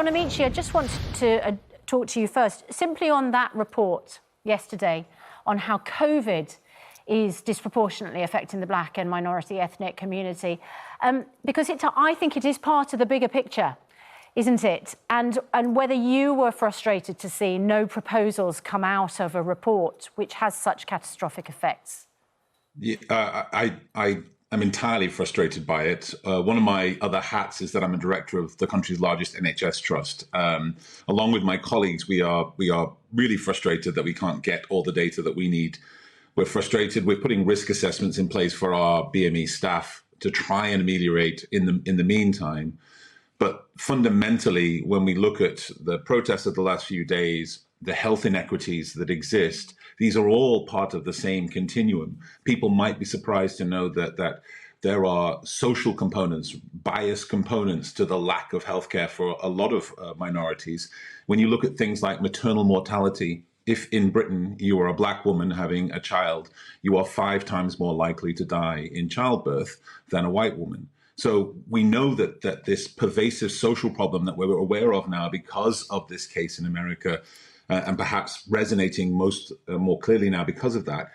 John Amici, I just want to talk to you first, simply on that report yesterday on how COVID is disproportionately affecting the black and minority ethnic community, because I think it is part of the bigger picture, isn't it? And whether you were frustrated to see no proposals come out of a report which has such catastrophic effects. Yeah, I'm entirely frustrated by it. One of my other hats is that I'm a director of the country's largest NHS trust. Along with my colleagues, we are really frustrated that we can't get all the data that we need. We're frustrated. We're putting risk assessments in place for our BME staff to try and ameliorate in the meantime. But fundamentally, when we look at the protests of the last few days, the health inequities that exist, these are all part of the same continuum. People might be surprised to know that there are social components, bias components to the lack of healthcare for a lot of minorities. When you look at things like maternal mortality, if in Britain you are a black woman having a child, you are 5 times more likely to die in childbirth than a white woman. So we know that this pervasive social problem that we're aware of now because of this case in America, and perhaps resonating more clearly now because of that,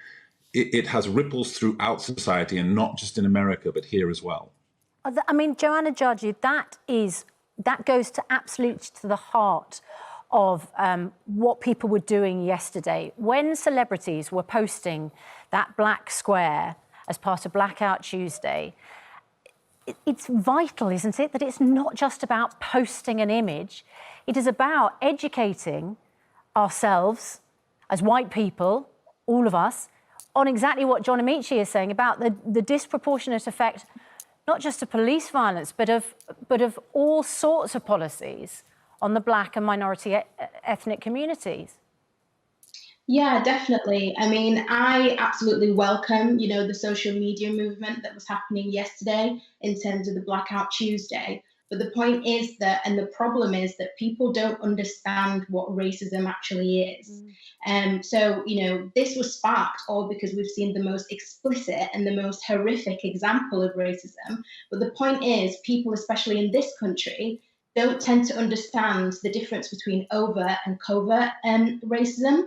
it has ripples throughout society, and not just in America, but here as well. I mean, Joanna Judge, that goes to absolutely to the heart of what people were doing yesterday. When celebrities were posting that black square as part of Blackout Tuesday, it's vital, isn't it, that it's not just about posting an image. It is about educating ourselves as white people, all of us, on exactly what John Amici is saying about the disproportionate effect, not just of police violence, but of all sorts of policies on the black and minority ethnic communities. Yeah, definitely. I mean, I absolutely welcome, the social media movement that was happening yesterday in terms of the Blackout Tuesday. But the point is that, and the problem is that people don't understand what racism actually is. So, this was sparked all because we've seen the most explicit and the most horrific example of racism. But the point is, people, especially in this country, don't tend to understand the difference between overt and covert racism.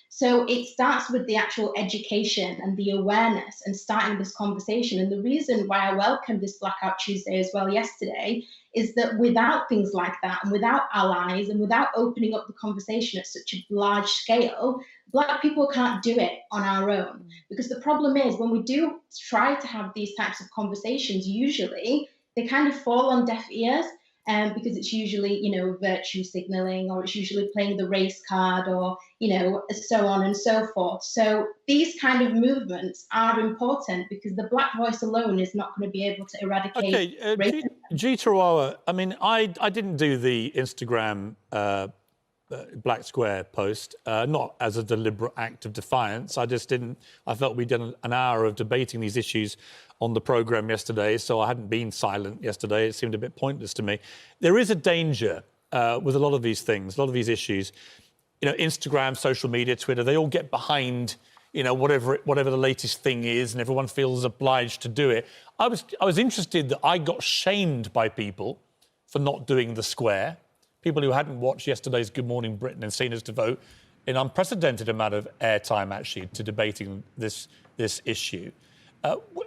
So it starts with the actual education and the awareness and starting this conversation. And the reason why I welcomed this Blackout Tuesday as well yesterday is that without things like that and without allies and without opening up the conversation at such a large scale, Black people can't do it on our own. Because the problem is when we do try to have these types of conversations, usually they kind of fall on deaf ears. Because it's usually, virtue signaling, or it's usually playing the race card, or, so on and so forth. So these kind of movements are important because the Black voice alone is not going to be able to eradicate racism. G. I mean, I didn't do the Instagram Black Square post, not as a deliberate act of defiance. I felt we'd done an hour of debating these issues on the programme yesterday, so I hadn't been silent yesterday. It seemed a bit pointless to me. There is a danger with a lot of these things, a lot of these issues. Instagram, social media, Twitter, they all get behind, whatever the latest thing is, and everyone feels obliged to do it. I was interested that I got shamed by people for not doing the square, people who hadn't watched yesterday's Good Morning Britain and seen us devote an unprecedented amount of airtime, actually, to debating this issue.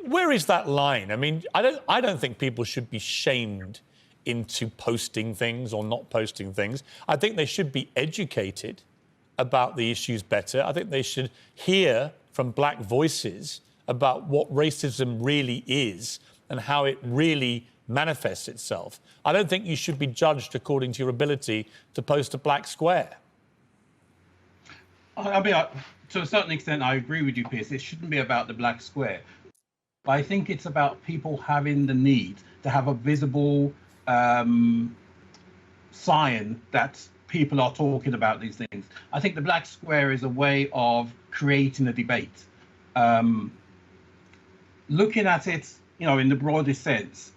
Where is that line? I mean, I don't think people should be shamed into posting things or not posting things. I think they should be educated about the issues better. I think they should hear from Black voices about what racism really is and how it really manifests itself. I don't think you should be judged according to your ability to post a black square. I mean, to a certain extent, I agree with you, Piers. It shouldn't be about the black square. But I think it's about people having the need to have a visible sign that people are talking about these things. I think the black square is a way of creating a debate. Looking at it, in the broadest sense,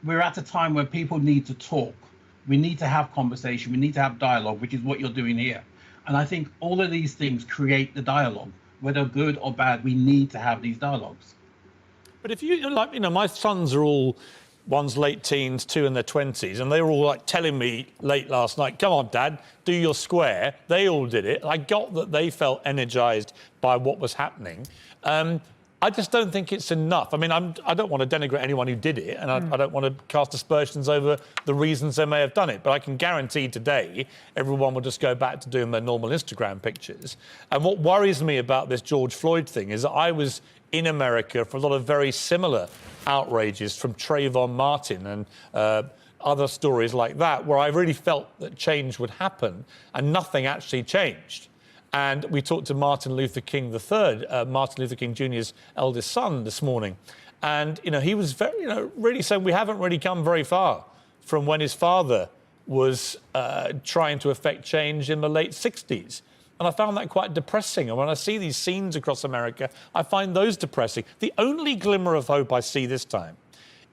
we're at a time where people need to talk. We need to have conversation. We need to have dialogue, which is what you're doing here. And I think all of these things create the dialogue. Whether good or bad, we need to have these dialogues. But if my sons are all one's late teens, two in their 20s, and they were all like telling me late last night, come on, Dad, do your square. They all did it. I got that they felt energised by what was happening. I just don't think it's enough. I mean, I don't want to denigrate anyone who did it, and I don't want to cast aspersions over the reasons they may have done it, but I can guarantee today everyone will just go back to doing their normal Instagram pictures. And what worries me about this George Floyd thing is that I was in America for a lot of very similar outrages from Trayvon Martin and other stories like that, where I really felt that change would happen, and nothing actually changed. And we talked to Martin Luther King III, Martin Luther King Jr.'s eldest son, this morning. And, he was very, really saying we haven't really come very far from when his father was trying to effect change in the late 60s. And I found that quite depressing. And when I see these scenes across America, I find those depressing. The only glimmer of hope I see this time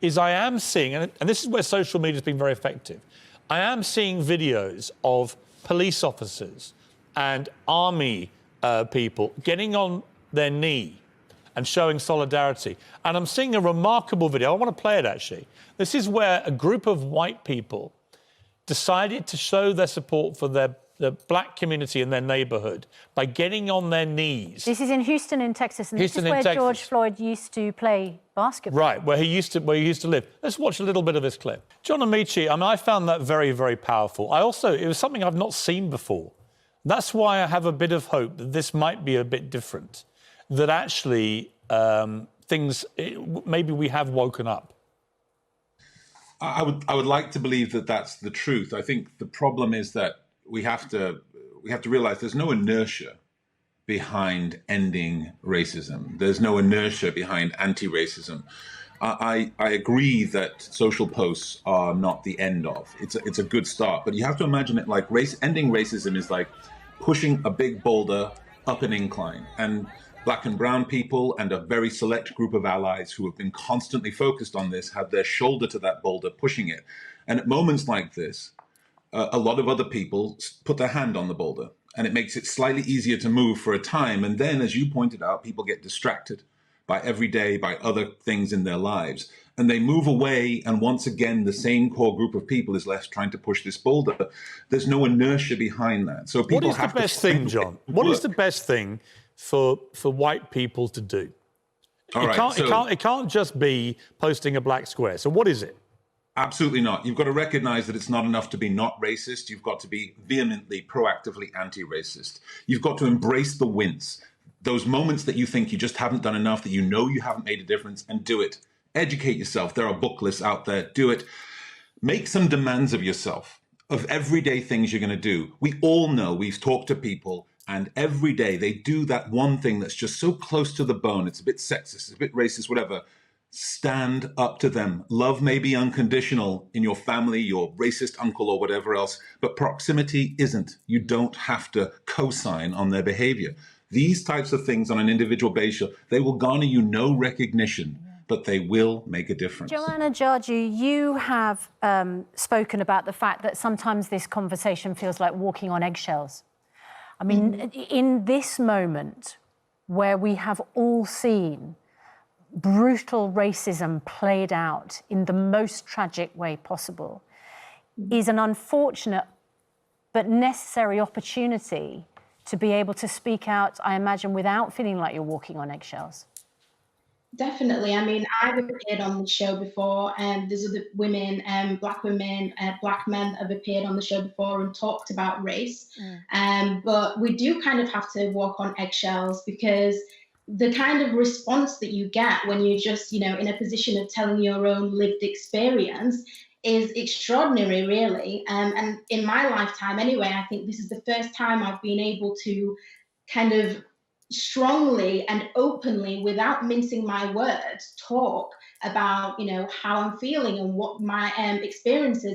is I am seeing, and this is where social media has been very effective, I am seeing videos of police officers and army people getting on their knee and showing solidarity. And I'm seeing a remarkable video. I want to play it, actually. This is where a group of white people decided to show their support for the black community in their neighbourhood by getting on their knees. This is in Houston, in Texas, and Houston, this is where in George Texas. Floyd used to play basketball. Right, where he used to live. Let's watch a little bit of this clip. John Amici, I found that very, very powerful. It was something I've not seen before. That's why I have a bit of hope that this might be a bit different, that actually maybe we have woken up. I would like to believe that that's the truth. I think the problem is that we have to realize there's no inertia behind ending racism. There's no inertia behind anti-racism. I agree that social posts are not the end of. It's a good start, but you have to imagine it like ending racism is like pushing a big boulder up an incline, and black and brown people and a very select group of allies who have been constantly focused on this have their shoulder to that boulder pushing it. And at moments like this, a lot of other people put their hand on the boulder, and it makes it slightly easier to move for a time. And then, as you pointed out, people get distracted by every day, by other things in their lives, and they move away. And once again, the same core group of people is left trying to push this boulder. There's no inertia behind that. So people What is the best thing, John? What is the best thing for white people to do? It can't just be posting a black square. So what is it? Absolutely not. You've got to recognize that it's not enough to be not racist. You've got to be vehemently, proactively anti-racist. You've got to embrace the wins, those moments that you think you just haven't done enough, that you know you haven't made a difference, and do it. Educate yourself. There are book lists out there. Do it. Make some demands of yourself, of everyday things you're going to do. We all know, we've talked to people, and every day they do that one thing that's just so close to the bone. It's a bit sexist, it's a bit racist, whatever. Stand up to them. Love may be unconditional in your family, your racist uncle or whatever else, but proximity isn't. You don't have to co-sign on their behavior. These types of things on an individual basis, they will garner you no recognition, but they will make a difference. Joanna Jarju, you have spoken about the fact that sometimes this conversation feels like walking on eggshells. I mean, in this moment where we have all seen brutal racism played out in the most tragic way possible, is an unfortunate but necessary opportunity to be able to speak out, I imagine, without feeling like you're walking on eggshells. Definitely. I mean, I've appeared on the show before, and there's other women, black women, black men have appeared on the show before and talked about race. But we do kind of have to walk on eggshells, because the kind of response that you get when you're just, in a position of telling your own lived experience is extraordinary, really. And in my lifetime anyway, I think this is the first time I've been able to kind of strongly and openly, without mincing my words, talk about, how I'm feeling and what my experiences